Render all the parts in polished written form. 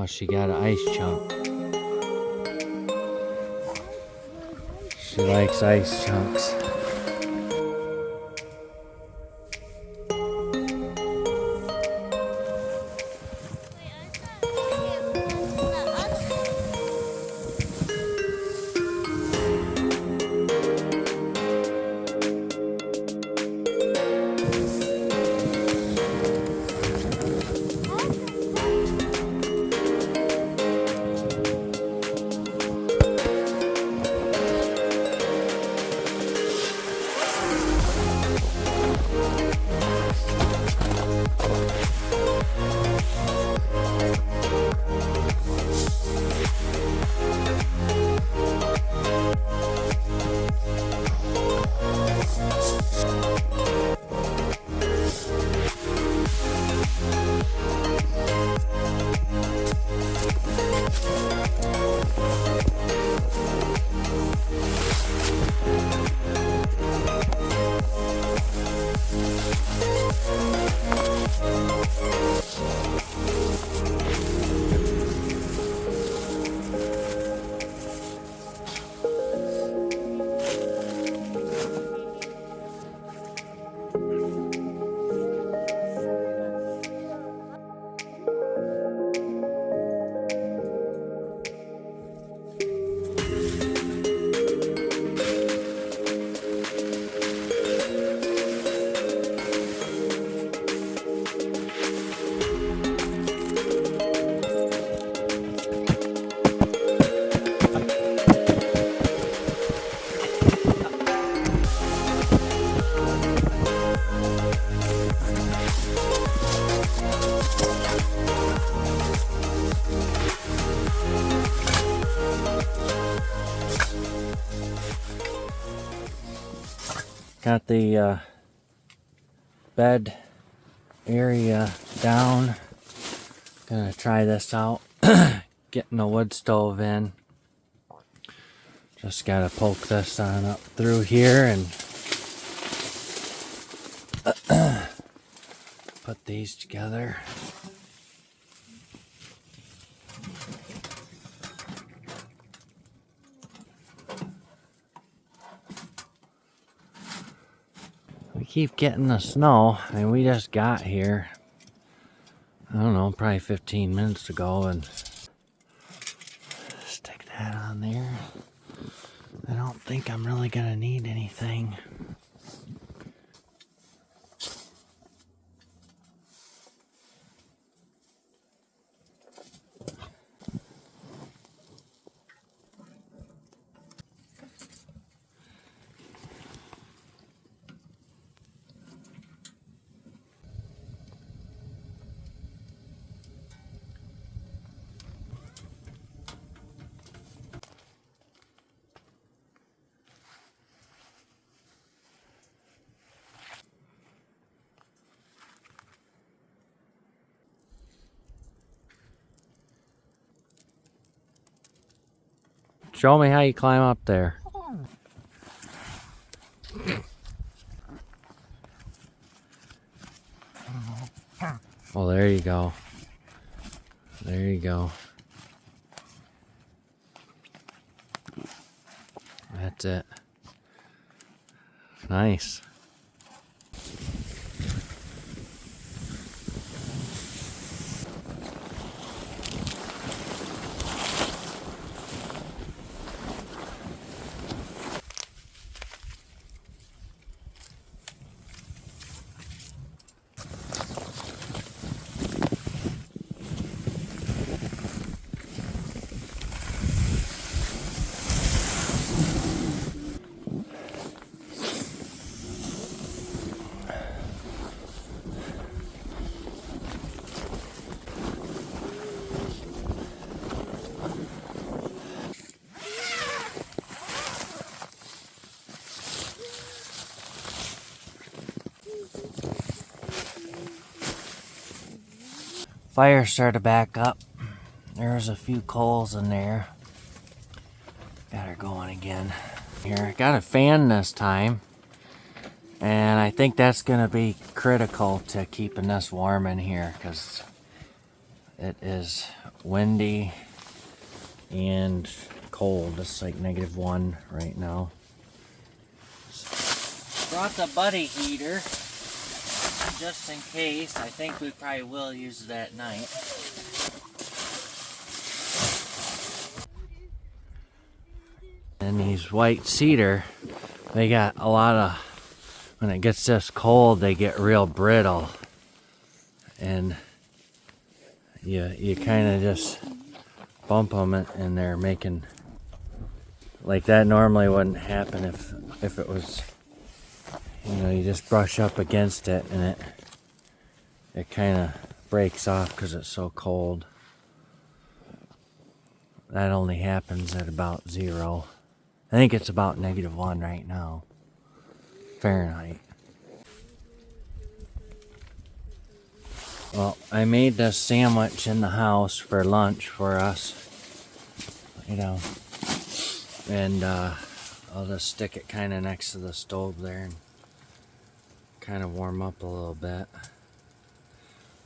Oh, she got an ice chunk. She likes ice chunks. Got the bed area down. Gonna try this out. Getting the wood stove in. Just gotta poke this on up through here and put these together. We keep getting the snow. I mean, we just got here, I don't know, probably 15 minutes ago, and stick that on there. I don't think I'm really gonna need anything. Show me how you climb up there. Oh, there you go. There you go. That's it. Nice. Fire started back up. There's a few coals in there. Got her going again. Here, got a fan this time. And I think that's gonna be critical to keeping us warm in here, because It is windy and cold. It's like -1 right now. Brought the buddy heater just in case. I think we probably will use it at night. And these white cedar, they got a lot of, when it gets this cold, they get real brittle. And you kind of just bump them and they're making, like that normally wouldn't happen if it was, you know, you just brush up against it and it kind of breaks off because it's so cold. That only happens at about 0. I think it's about -1 right now, Fahrenheit. Well, I made this sandwich in the house for lunch for us, you know, and I'll just stick it kind of next to the stove there and kind of warm up a little bit.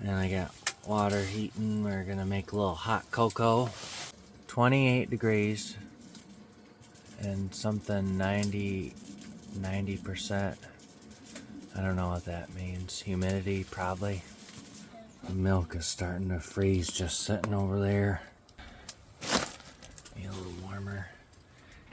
And I got water heating. We're gonna make a little hot cocoa. 28 degrees and something 90%. I don't know what that means. Humidity probably. The milk is starting to freeze just sitting over there. Be a little warmer.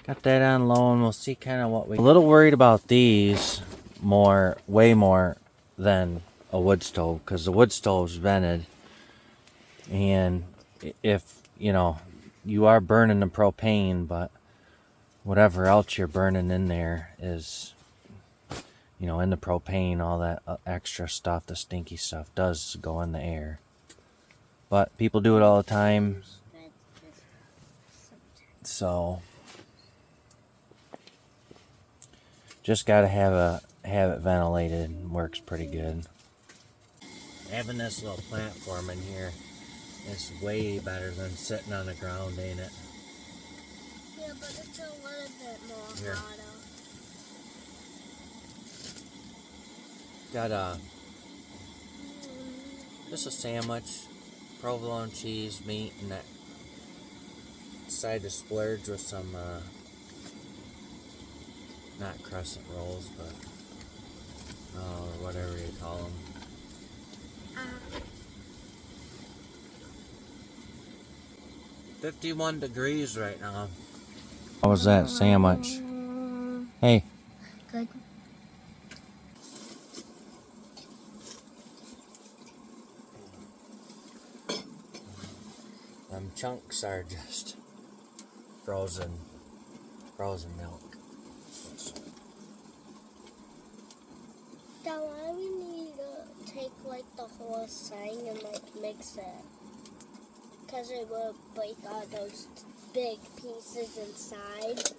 Got that on low and we'll see kind of what we... A little worried about these way more than a wood stove, because the wood stove's vented. And if, you know, you are burning the propane, but whatever else you're burning in there is, you know, in the propane, all that extra stuff, the stinky stuff, does go in the air. But people do it all the time. So just gotta have it ventilated. Works pretty good. Having this little platform in here is way better than sitting on the ground, ain't it? Yeah, but it's a little bit more Here. hotter. Got just a sandwich, provolone cheese, meat, and that side to splurge with some not crescent rolls, but whatever you call them. 51 degrees right now. How was that sandwich? Hey. Good. Them chunks are just frozen milk. Dad, why do we need to take like the whole thing and like mix it? Because it will break all those big pieces inside.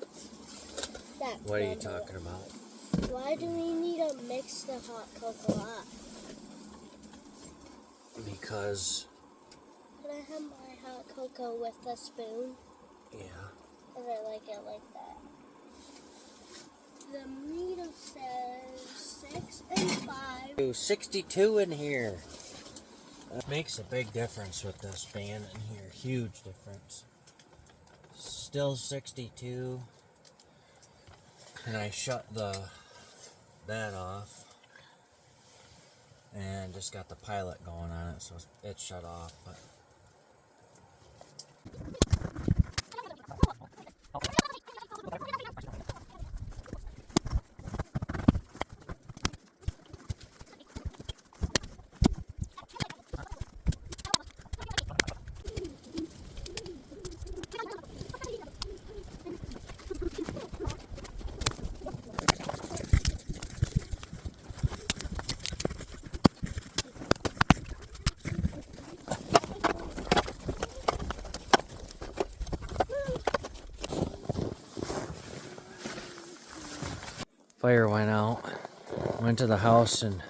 What are you talking about? Why do we need to mix the hot cocoa up? Because... Can I have my hot cocoa with a spoon? Yeah. Because I like it like that. The meter says 6 and 5. 62 in here. That makes a big difference with this fan in here. Huge difference. Still 62. And I shut that off. And just got the pilot going on it, so it's shut off. But fire went out. Went to the house and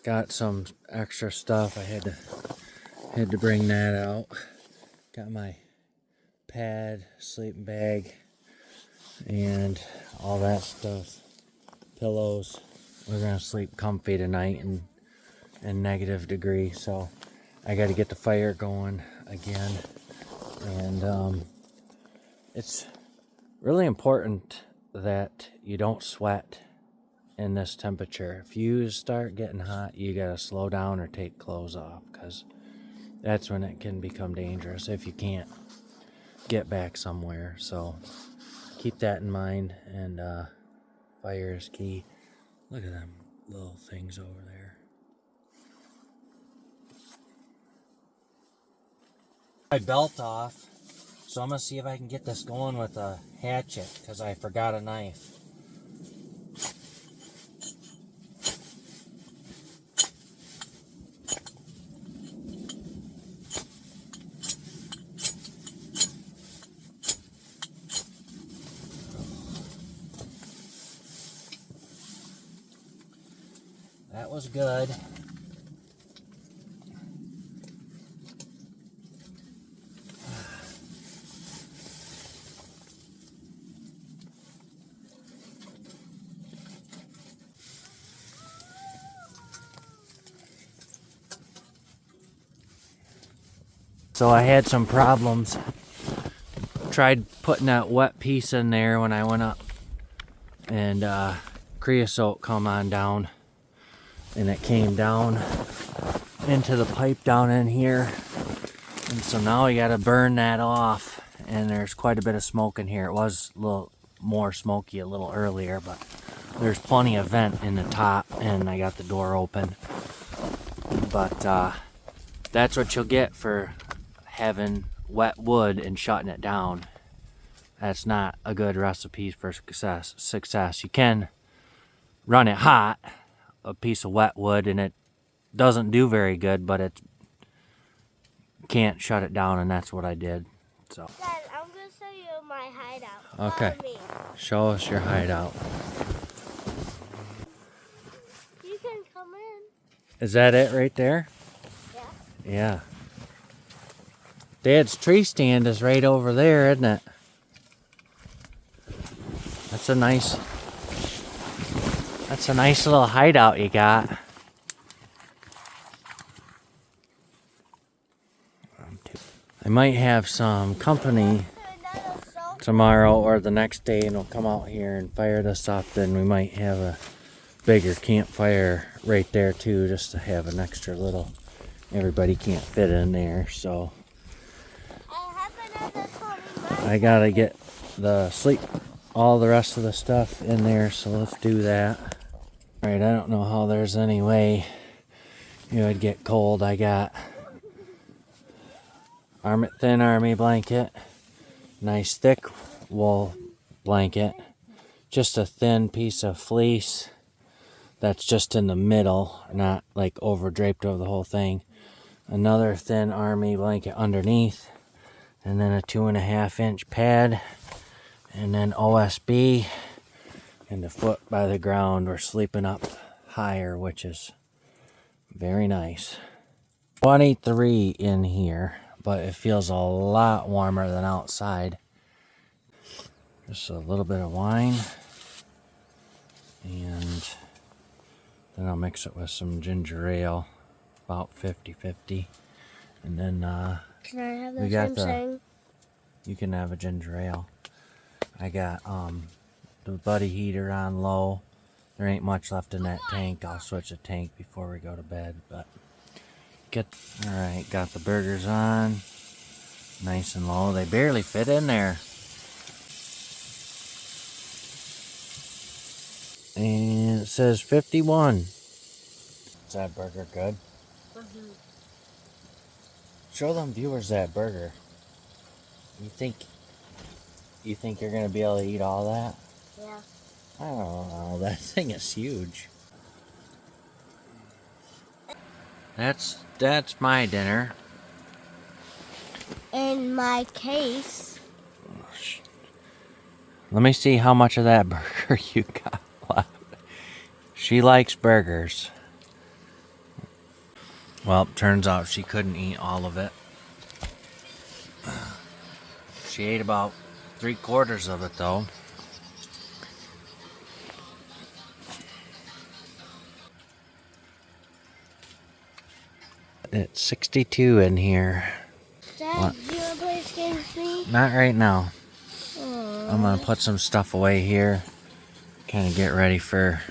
got some extra stuff. I had to bring that out. Got my pad, sleeping bag, and all that stuff. Pillows. We're gonna sleep comfy tonight in -degree. So I got to get the fire going again. And it's really important that you don't sweat in this temperature. If you start getting hot, you got to slow down or take clothes off, because that's when it can become dangerous if you can't get back somewhere. So keep that in mind, and fire is key. Look at them little things over there. My belt off, so I'm gonna see if I can get this going with a hatchet, because I forgot a knife. That was good. So I had some problems. Tried putting that wet piece in there when I went up, and creosote come on down, and it came down into the pipe down in here, and so now we got to burn that off. And there's quite a bit of smoke in here. It was a little more smoky a little earlier, but there's plenty of vent in the top, and I got the door open. But that's what you'll get for having wet wood and shutting it down. That's not a good recipe for success. You can run it hot, a piece of wet wood, and it doesn't do very good, but it can't shut it down, and that's what I did. So Dad, I'm gonna show you my hideout. okay, Follow me. show us your hideout. You can come in. Is that it right there? Yeah. Yeah. Dad's tree stand is right over there, isn't it? That's a nice little hideout you got. I might have some company tomorrow or the next day, and we'll come out here and fire this up. Then we might have a bigger campfire right there too, just to have an extra little. Everybody can't fit in there, so I gotta get all the rest of the stuff in there, so let's do that. Alright, I don't know how there's any way it would get cold. I got thin army blanket, nice thick wool blanket, just a thin piece of fleece that's just in the middle, not like over draped over the whole thing, another thin army blanket underneath, and then a 2.5-inch pad, and then OSB, and the foot by the ground. We're sleeping up higher, which is very nice. 23 in here, but it feels a lot warmer than outside. Just a little bit of wine, and then I'll mix it with some ginger ale, about 50-50. And then Can I have the we got same thing? you can have a ginger ale. I got the buddy heater on low. There ain't much left in that tank. I'll switch the tank before we go to bed. But alright, got the burgers on. Nice and low. They barely fit in there. And it says 51. Is that burger good? Mm-hmm. Show them viewers that burger. You think you're gonna be able to eat all that? Yeah. I don't know. That thing is huge. That's my dinner. In my case. Let me see how much of that burger you got left. She likes burgers. Well, turns out she couldn't eat all of it. She ate about 3/4 of it though. It's 62 in here. Dad, What? do you want to play this game with me? Not right now. Aww. I'm gonna put some stuff away here. Kind of get ready for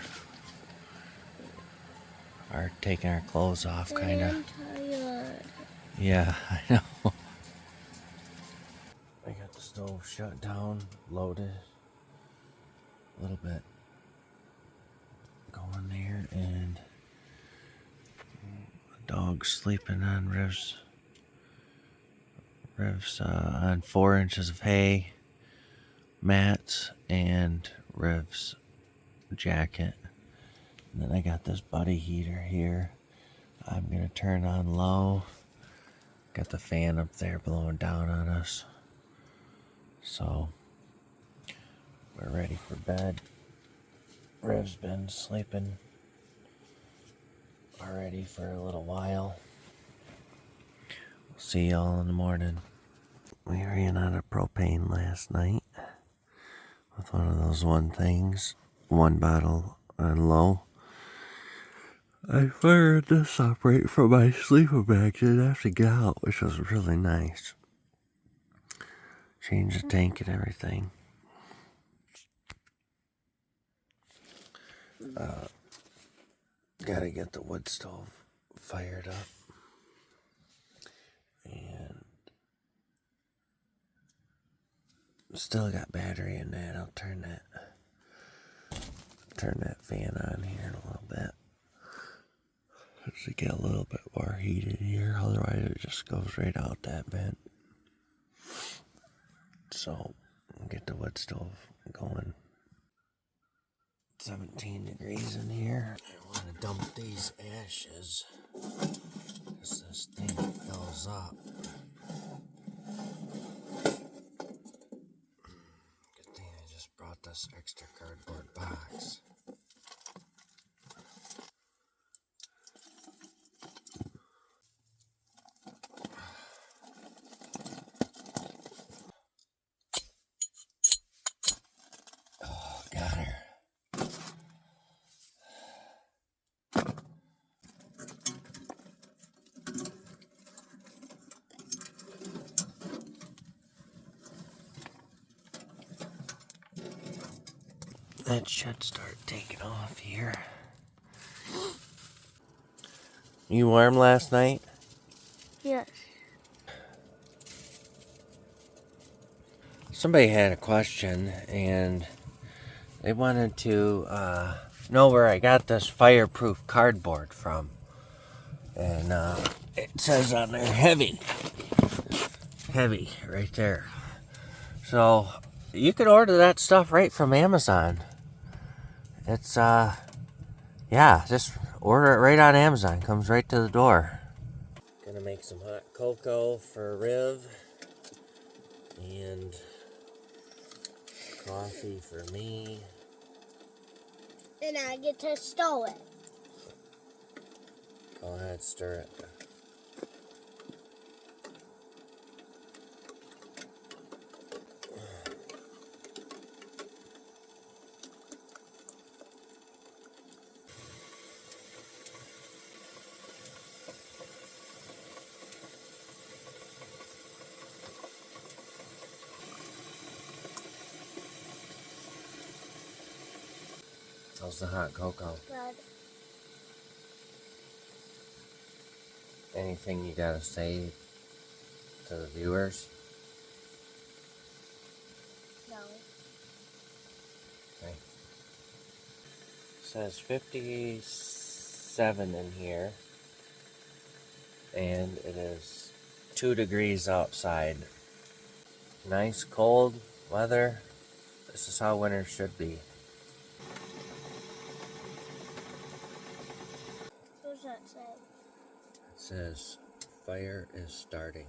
our taking our clothes off, kind of. I'm tired. Yeah, I know. I got the stove shut down, loaded. A little bit going there, and the dog's sleeping on Riv's on 4 inches of hay, mats, and Riv's jacket. And then I got this buddy heater here. I'm gonna turn on low. Got the fan up there blowing down on us. So we're ready for bed. Riv's been sleeping already for a little while. We'll see y'all in the morning. We ran out of propane last night with one of those one bottle on low. I fired this up right from my sleeping bag. Didn't have to get out, which was really nice. Changed the tank and everything. Gotta get the wood stove fired up. And still got battery in that. I'll turn that fan on here in a little bit. To get a little bit more heat in here, otherwise it just goes right out that vent. So, I'll get the wood stove going. 17 degrees in here. I want to dump these ashes because this thing fills up. Good thing I just brought this extra cardboard box. Oh, got her. That should start taking off here. You warm last night? Yes. Somebody had a question and they wanted to know where I got this fireproof cardboard from. And it says on there heavy right there. So you can order that stuff right from Amazon. It's just order it right on Amazon. Comes right to the door. Gonna make some hot cocoa for Riv and coffee for me. And I get to stow it. Go ahead, stir it. How's the hot cocoa? Good. Anything you gotta say to the viewers? No. Okay. Says 57 in here. And it is 2 degrees outside. Nice cold weather. This is how winter should be. What does that say? It says fire is starting.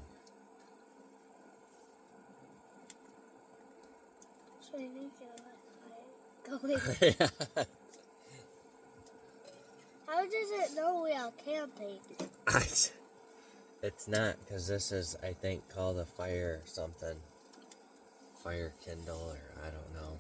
So I need to let go. How does it know we are camping? It's not, because this is, I think, called a fire something. Fire kindle, or I don't know.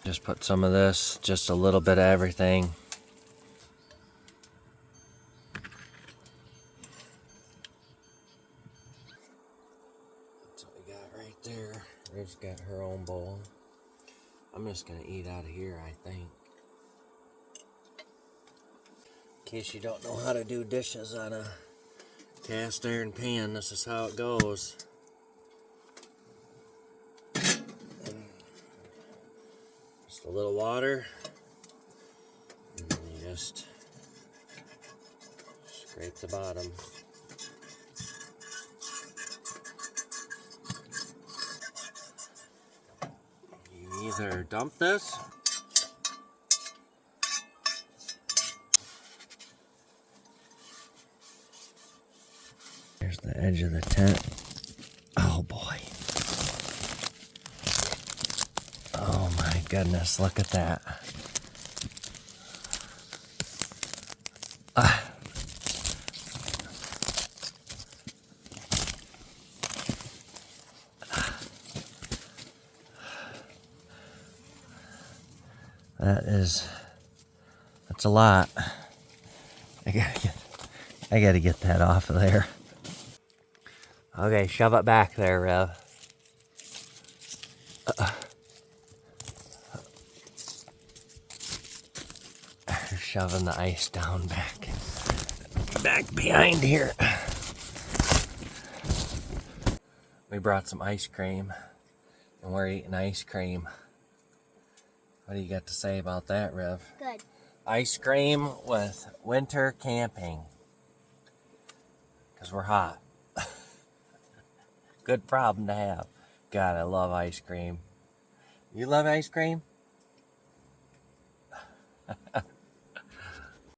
Just put some of this, just a little bit of everything. That's what we got right there. Riv's got her own bowl. I'm just gonna eat out of here, I think. In case you don't know how to do dishes on a cast iron pan, this is how it goes. Just a little water, and then you just scrape the bottom. You either dump this, here's the edge of the tent. Oh boy. Oh my goodness, look at that. That's a lot. I gotta get that off of there. Okay, shove it back there, Rev. Shoving the ice down back behind here. We brought some ice cream, and we're eating ice cream. What do you got to say about that, Rev? Good. Ice cream with winter camping. Because we're hot. Good problem to have. God, I love ice cream. You love ice cream?